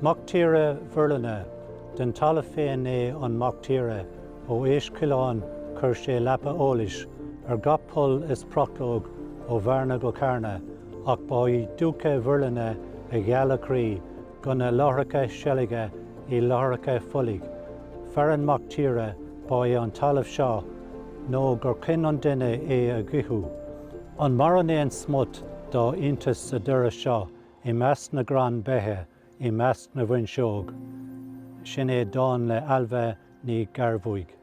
Mhuintir Mhuirlinne, den talla féin é an mhuintir ó éiscileán chur sé leapa eolais gapol is proclóg ó bharna go carna ach ba í dúcha Mhuirlinne a ghealachraí gona láthracha seillige í láthracha folig. Fearan mhuintir ba é an talamh seo nó gur cin an duine é a gcuthú. An maran é an smut dá iontas sa deireadh seo I measc na gran bethe I measc na bhainseog. Sin é dán le Ailbhe Ní Ghearbhuigh.